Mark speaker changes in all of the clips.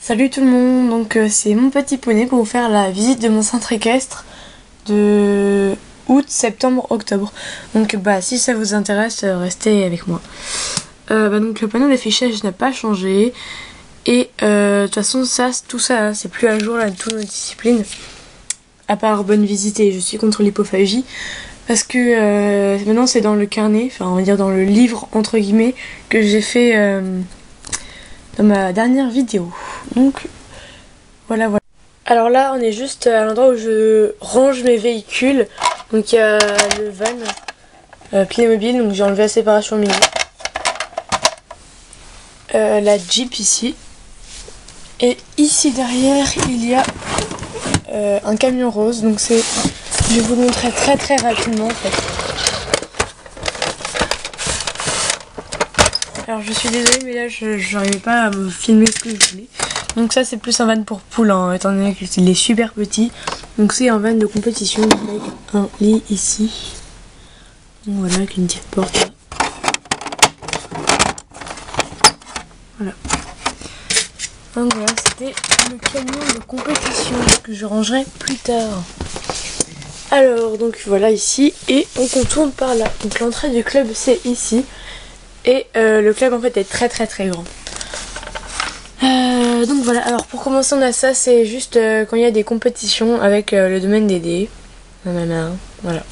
Speaker 1: Salut tout le monde, donc c'est mon petit poney pour vous faire la visite de mon centre équestre de août, septembre, octobre. Donc si ça vous intéresse, restez avec moi. Donc le panneau d'affichage n'a pas changé et de toute façon tout ça c'est plus à jour là, toutes nos disciplines. À part bonne visite et je suis contre l'hypophagie parce que maintenant c'est dans le carnet, enfin on va dire dans le livre entre guillemets que j'ai fait dans ma dernière vidéo. Donc voilà. Alors là on est juste à l'endroit où je range mes véhicules. Donc il y a le van Playmobil, donc j'ai enlevé la séparation au milieu. La Jeep ici. Et ici derrière il y a un camion rose. Donc je vais vous le montrer très rapidement en fait. Alors je suis désolée mais là je n'arrivais pas à me filmer ce que je voulais. Donc ça c'est plus un van pour poule étant donné qu'il est super petit. Donc c'est un van de compétition avec un lit ici. Donc voilà, avec une petite porte là. Voilà. Donc voilà, c'était le camion de compétition que je rangerai plus tard. Alors donc voilà ici et on contourne par là. Donc l'entrée du club c'est ici. Et le club en fait est très grand. Donc voilà, alors pour commencer on a ça, c'est juste quand il y a des compétitions avec le domaine des dés. Voilà.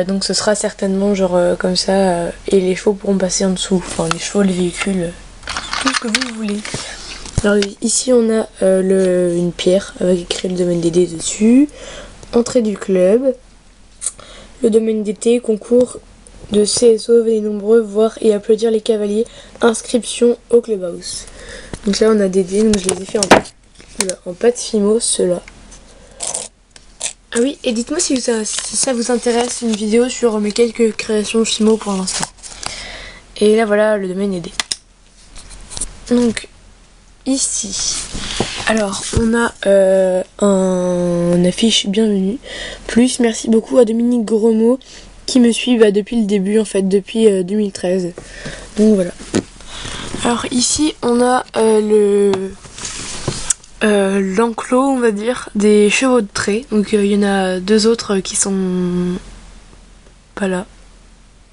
Speaker 1: Donc ce sera certainement genre comme ça et les chevaux pourront passer en dessous. Enfin les chevaux, les véhicules, tout ce que vous voulez. Alors ici on a une pierre avec écrit le domaine des dés dessus. Entrée du club. Le domaine d'été, concours de CSO, venez nombreux voir et applaudir les cavaliers. Inscription au clubhouse. Donc là on a des dés, donc je les ai fait en pâte Fimo, ceux-là. Ah oui, et dites-moi si ça vous intéresse une vidéo sur mes quelques créations Fimo pour l'instant. Et là voilà le domaine des dés. Donc ici, alors on a un affiche bienvenue. Plus merci beaucoup à Dominique Grosmot qui me suit depuis le début en fait, depuis 2013. Donc voilà. Alors ici on a l'enclos on va dire des chevaux de trait. Donc il y en a deux autres qui sont pas là.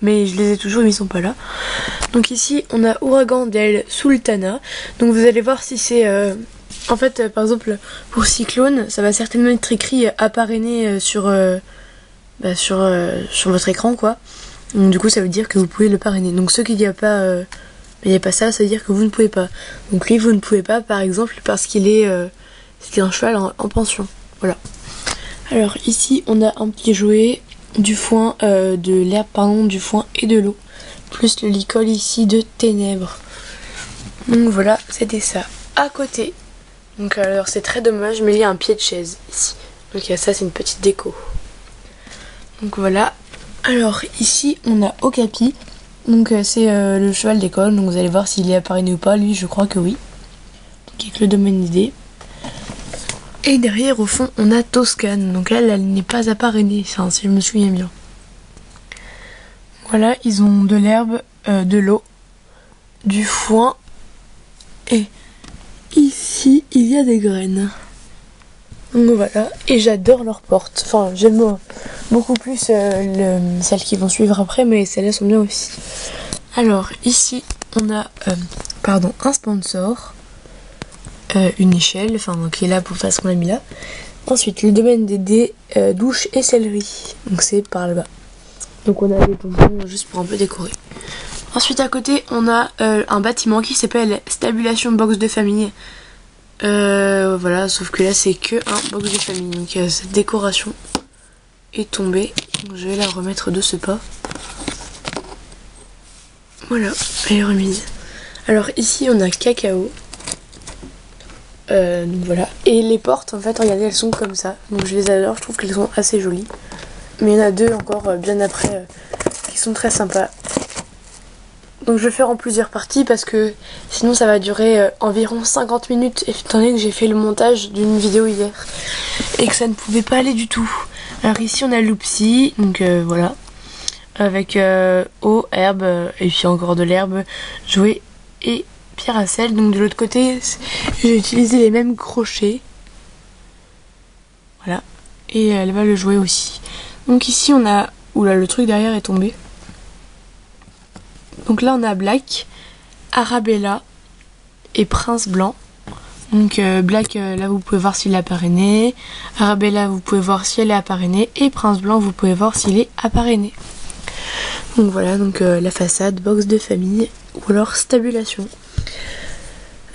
Speaker 1: Mais je les ai toujours mais ils sont pas là. Donc ici on a Ouragan del Sultana. Donc vous allez voir si c'est en fait par exemple pour Cyclone ça va certainement être écrit à parrainer sur votre écran quoi. Donc du coup ça veut dire que vous pouvez le parrainer. Donc ceux qui n'y a pas ça, ça veut dire que vous ne pouvez pas. Donc lui vous ne pouvez pas par exemple parce qu'il est c'était un cheval en pension. Voilà. Alors ici on a un petit jouet, du foin, de l'herbe pardon, du foin et de l'eau. Plus le licol ici de ténèbres. Donc voilà, c'était ça. À côté. Donc alors c'est très dommage mais il y a un pied de chaise ici. Donc ça c'est une petite déco. Donc voilà. Alors ici on a Okapi. Donc c'est le cheval d'école. Donc vous allez voir s'il est appareillé ou pas. Lui je crois que oui. Donc avec le domaine d'idée. Et derrière au fond on a Toscane. Donc elle n'est pas appareillée, enfin, si je me souviens bien. Voilà, ils ont de l'herbe, de l'eau, du foin. Et ici il y a des graines. Donc voilà, et j'adore leurs portes. Enfin, j'aime beaucoup plus celles qui vont suivre après, mais celles-là sont bien aussi. Alors, ici, on a un sponsor, une échelle, enfin, qui est là pour faire ce qu'on a mis là. Ensuite, le domaine des dés, douche et céleri. Donc, c'est par là-bas. Donc, on a des bonbons juste pour un peu décorer. Ensuite, à côté, on a un bâtiment qui s'appelle Stabulation Box de Famille. Voilà, sauf que là c'est que un box de famille. Donc cette décoration est tombée. Donc, je vais la remettre de ce pas. Voilà, elle est remise. Alors ici on a cacao. Donc voilà. Et les portes en fait, regardez, elles sont comme ça. Donc je les adore, je trouve qu'elles sont assez jolies. Mais il y en a deux encore bien après qui sont très sympas. Donc je vais faire en plusieurs parties parce que sinon ça va durer environ 50 minutes étant donné que j'ai fait le montage d'une vidéo hier et que ça ne pouvait pas aller du tout. Alors ici on a Loopsy, donc voilà, avec eau, herbe et puis encore de l'herbe, jouet et pierre à sel. Donc de l'autre côté, j'ai utilisé les mêmes crochets. Voilà. Et elle va le jouer aussi. Donc ici on a... Oula, le truc derrière est tombé. Donc là on a Black, Arabella et Prince Blanc. Donc Black, là vous pouvez voir s'il est appareiné. Arabella, vous pouvez voir si elle est appareiné. Et Prince Blanc, vous pouvez voir s'il est appareiné. Donc voilà, donc la façade, box de famille ou alors stabulation.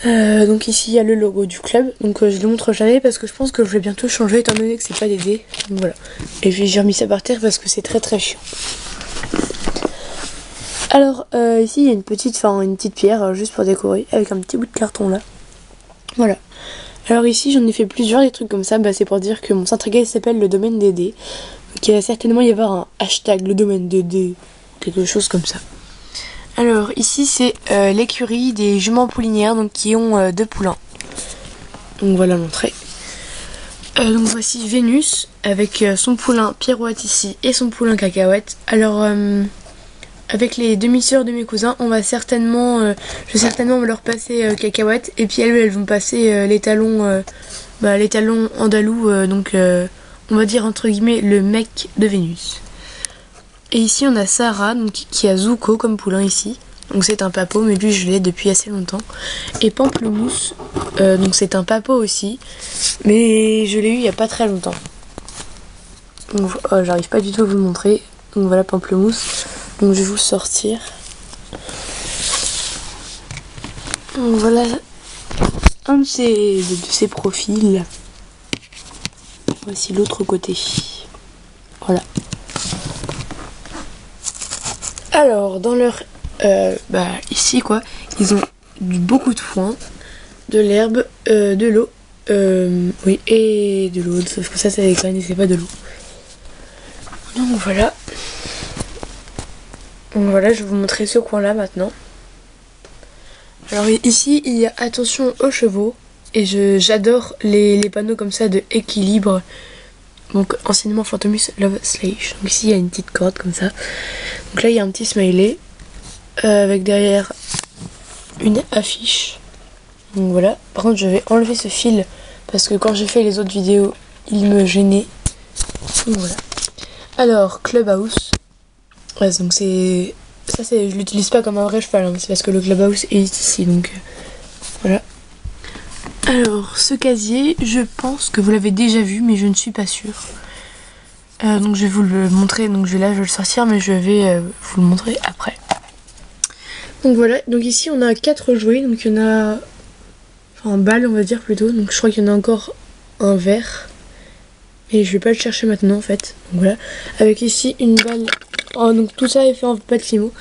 Speaker 1: Donc ici il y a le logo du club. Donc je le montre jamais parce que je pense que je vais bientôt changer étant donné que c'est pas des dés. Donc voilà. Et puis j'ai remis ça par terre parce que c'est très très chiant. Alors ici il y a une petite pierre juste pour décorer avec un petit bout de carton là. Voilà. Alors ici j'en ai fait plusieurs des trucs comme ça, c'est pour dire que mon centre s'appelle le domaine des dés. Donc il va certainement y avoir un hashtag le domaine des dés, quelque chose comme ça. Alors ici c'est l'écurie des juments poulinières donc qui ont 2 poulains. Donc voilà l'entrée. Donc voici Vénus avec son poulain Pirouette ici et son poulain Cacahuète. Alors avec les demi-sœurs de mes cousins, on va certainement, je vais certainement leur passer Cacahuète et puis elles vont passer les talons andalous, donc on va dire entre guillemets le mec de Vénus. Et ici on a Sarah donc, qui a Zuko comme poulain ici, donc c'est un papo mais lui je l'ai depuis assez longtemps. Et Pamplemousse, donc c'est un papo aussi, mais je l'ai eu il n'y a pas très longtemps. Donc j'arrive pas du tout à vous le montrer, donc voilà Pamplemousse. Donc je vais vous le sortir. Donc voilà un de ces profils. Voici l'autre côté. Voilà. Alors dans leur ici quoi, ils ont beaucoup de foin, de l'herbe, de l'eau, oui et de l'eau. Sauf que ça c'est des graines et c'est pas de l'eau. Donc voilà. Donc voilà, je vais vous montrer ce coin là maintenant. Alors ici il y a attention aux chevaux et j'adore les panneaux comme ça de équilibre. Donc anciennement Fantomus Love Slash. Donc ici il y a une petite corde comme ça. Donc là il y a un petit smiley avec derrière une affiche. Donc voilà. Par contre je vais enlever ce fil parce que quand j'ai fait les autres vidéos il me gênait. Donc voilà. Alors Clubhouse. Ouais, donc c'est... Ça, je l'utilise pas comme un vrai cheval, hein, c'est parce que le Clubhouse est ici, donc voilà. Alors, ce casier, je pense que vous l'avez déjà vu, mais je ne suis pas sûre. Donc je vais vous le montrer, donc je vais le sortir, mais je vais vous le montrer après. Donc voilà, donc ici on a 4 jouets, donc il y en a... Enfin, balles on va dire plutôt, donc je crois qu'il y en a encore un vert. Et je vais pas le chercher maintenant en fait. Donc voilà, avec ici une balle... Oh, donc tout ça est fait en pâte fimo.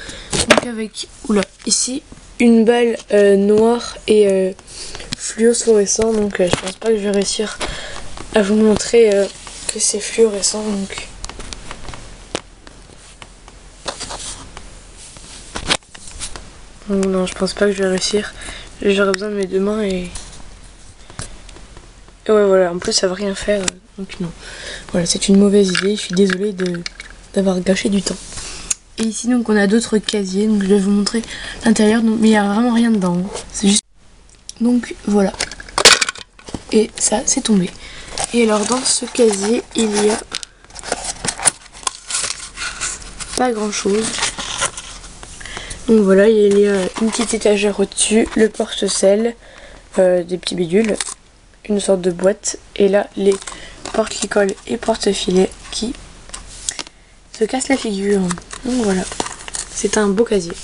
Speaker 1: Donc avec, ici une balle noire et fluorescent. Donc je pense pas que je vais réussir à vous montrer que c'est fluorescent. Donc non, je pense pas que je vais réussir. J'aurai besoin de mes 2 mains et ouais voilà. En plus ça va rien faire. Donc non. Voilà, c'est une mauvaise idée. Je suis désolée d'avoir gâché du temps. Et ici donc on a d'autres casiers, donc je vais vous montrer l'intérieur, mais il n'y a vraiment rien dedans, c'est juste... Donc voilà. Et ça c'est tombé. Et alors dans ce casier il y a pas grand chose. Donc voilà, il y a une petite étagère au-dessus, le porte-sel, des petits bidules, une sorte de boîte, et là les porte-licoles et porte-filets qui se cassent la figure. Donc voilà, c'est un beau casier.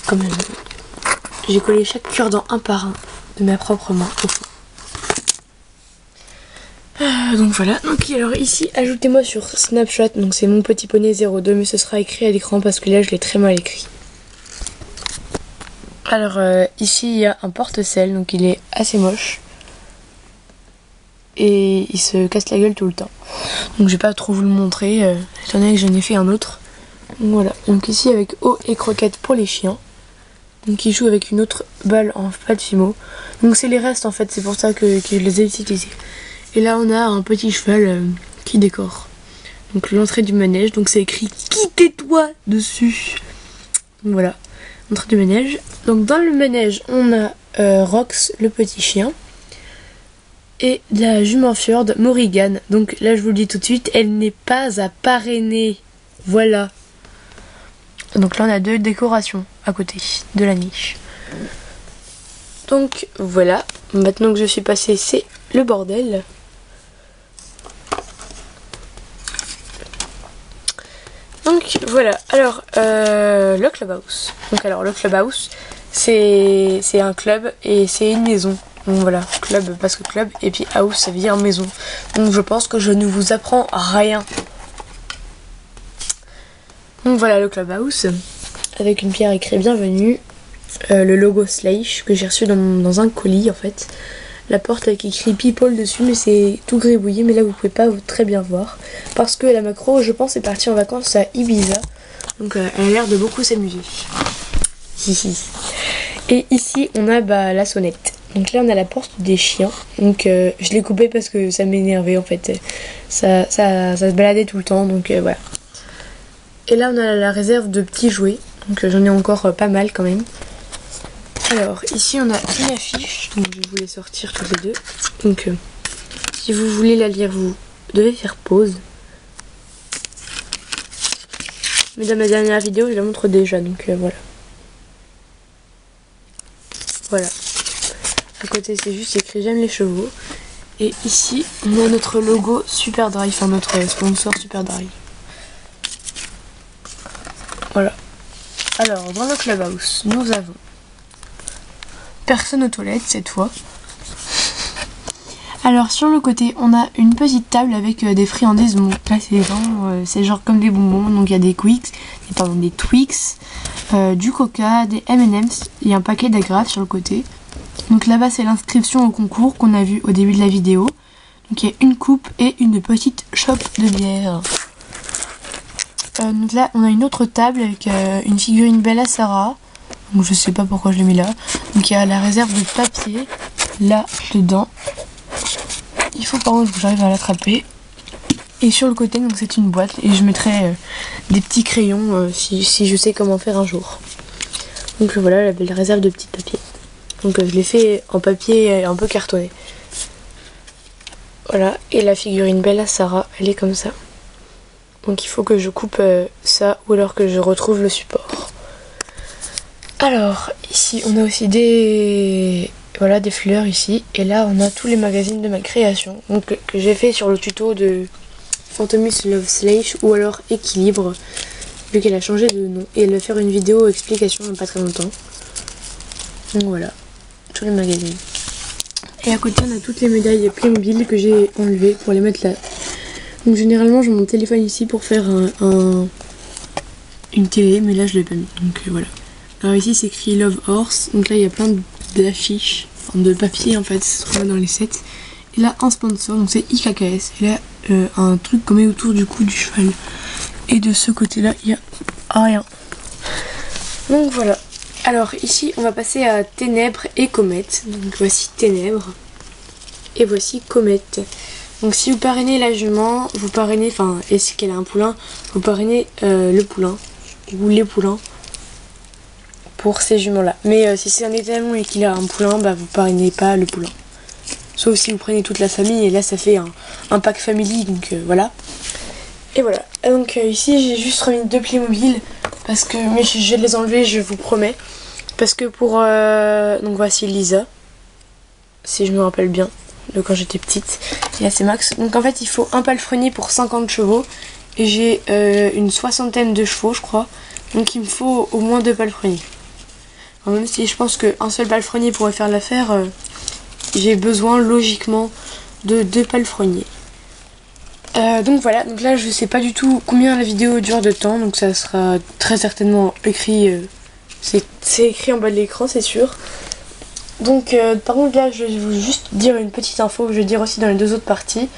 Speaker 1: Quand même. J'ai collé chaque cure-dent un par un de ma propre main au fond. Donc voilà, donc alors ici, ajoutez-moi sur Snapchat, donc c'est mon petit poney 02, mais ce sera écrit à l'écran parce que là je l'ai très mal écrit. Alors ici il y a un porte-sel, donc il est assez moche. Et il se casse la gueule tout le temps. Donc je vais pas trop vous le montrer, étant donné que j'en ai fait un autre. Donc voilà, donc ici avec eau et croquettes pour les chiens. Donc ils jouent avec une autre balle en pâte fimo. Donc c'est les restes en fait, c'est pour ça que je les ai utilisés. Et là on a un petit cheval qui décore. Donc l'entrée du manège, donc c'est écrit « Quittez-toi » dessus. Donc voilà. entrée du manège. Donc dans le manège, on a Rox, le petit chien, et la jument Fjord, Morrigan. Donc là, je vous le dis tout de suite, elle n'est pas à parrainer. Voilà. Donc là, on a 2 décorations à côté de la niche. Donc voilà, maintenant que je suis passée, c'est le bordel. Donc voilà, alors le clubhouse. Donc alors le clubhouse, c'est un club et c'est une maison. Donc voilà, club parce que club et puis house ça veut dire maison. Donc je pense que je ne vous apprends rien. Donc voilà le clubhouse avec une pierre écrit bienvenue, le logo Slash que j'ai reçu dans un colis en fait. La porte avec écrit People dessus, mais c'est tout gribouillé, mais là vous pouvez pas très bien voir. Parce que la macro, je pense, est partie en vacances à Ibiza. Donc elle a l'air de beaucoup s'amuser. Et ici, on a la sonnette. Donc là, on a la porte des chiens. Donc je l'ai coupée parce que ça m'énervait en fait. Ça se baladait tout le temps, donc voilà. Et là, on a la réserve de petits jouets. Donc j'en ai encore pas mal quand même. Alors ici on a une affiche, donc je vais vous les sortir toutes les deux. Donc si vous voulez la lire, vous devez faire pause. Mais dans ma dernière vidéo je la montre déjà, donc voilà. Voilà. À côté c'est juste écrit j'aime les chevaux. Et ici on a notre logo Superdry, enfin notre sponsor Superdry. Voilà. Alors dans le clubhouse nous avons personne aux toilettes cette fois. Alors sur le côté on a une petite table avec des friandises. Bon là c'est genre comme des bonbons. Donc il y a des des Twix, du Coca, des M&M's. Il y a un paquet d'agrafes sur le côté. Donc là-bas c'est l'inscription au concours qu'on a vu au début de la vidéo. Donc il y a une coupe et une petite chope de bière. Donc là on a une autre table avec une figurine Bella Sarah. Donc je sais pas pourquoi je l'ai mis là. Donc il y a la réserve de papier là dedans. Il faut par contre que j'arrive à l'attraper. Et sur le côté donc c'est une boîte et je mettrai des petits crayons si je sais comment faire un jour. Donc voilà la belle réserve de petits papiers. Donc je l'ai fait en papier un peu cartonné. Voilà, et la figurine Bella Sarah elle est comme ça. Donc il faut que je coupe ça ou alors que je retrouve le support. Alors, ici, on a aussi des fleurs ici. Et là, on a tous les magazines de ma création. Donc, que j'ai fait sur le tuto de Phantomus Love Slash ou alors Équilibre. Vu qu'elle a changé de nom. Et elle va faire une vidéo explication il n'y a pas très longtemps. Donc voilà, tous les magazines. Et à côté, on a toutes les médailles Playmobil que j'ai enlevées pour les mettre là. Donc généralement, je mets mon téléphone ici pour faire une télé. Mais là, je l'ai pas mis. Donc voilà. Alors ici c'est écrit Love Horse, donc là il y a plein d'affiches, enfin de papier en fait, ça se trouve dans les sets. Et là un sponsor, donc c'est IKKS, et là un truc qu'on met autour du cou du cheval. Et de ce côté là il y a rien. Donc voilà. Alors ici on va passer à Ténèbres et Comète. Donc voici Ténèbres et voici Comète. Donc si vous parrainez la jument, vous parrainez, enfin est-ce qu'elle a un poulain, vous parrainez le poulain ou les poulains pour ces juments là. Mais si c'est un étalon et qu'il a un poulain, vous parrainez pas le poulain. Sauf si vous prenez toute la famille et là ça fait un pack family, donc voilà. Et voilà. Donc ici j'ai juste remis 2 Playmobil parce que, mais je vais les enlever, je vous promets. Parce que pour donc voici Lisa, si je me rappelle bien de quand j'étais petite. Et là c'est Max. Donc en fait il faut un palefrenier pour 50 chevaux et j'ai une 60aine de chevaux je crois. Donc il me faut au moins 2 palefreniers. Même si je pense qu'un seul palefrenier pourrait faire l'affaire, j'ai besoin logiquement de 2 palefreniers. Donc voilà, donc là je sais pas du tout combien la vidéo dure de temps, donc ça sera très certainement écrit, c'est écrit en bas de l'écran c'est sûr. Donc par contre là je vais vous juste dire une petite info que je vais dire aussi dans les 2 autres parties.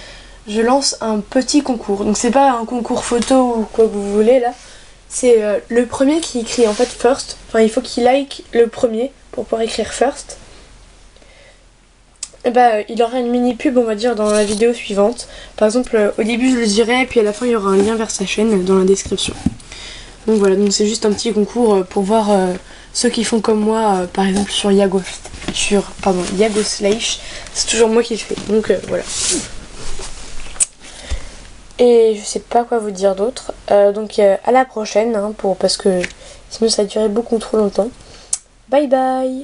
Speaker 1: Je lance un petit concours, donc c'est pas un concours photo ou quoi que vous voulez là. C'est le premier qui écrit en fait first, enfin il faut qu'il like le premier pour pouvoir écrire first. Et il aura une mini pub on va dire dans la vidéo suivante. Par exemple au début je le dirai et puis à la fin il y aura un lien vers sa chaîne dans la description. Donc voilà, donc c'est juste un petit concours pour voir Ceux qui font comme moi, par exemple sur Yago Slash, c'est toujours moi qui le fais. Donc voilà. Et je sais pas quoi vous dire d'autre. Donc à la prochaine, hein, parce que sinon ça a duré beaucoup trop longtemps. Bye bye.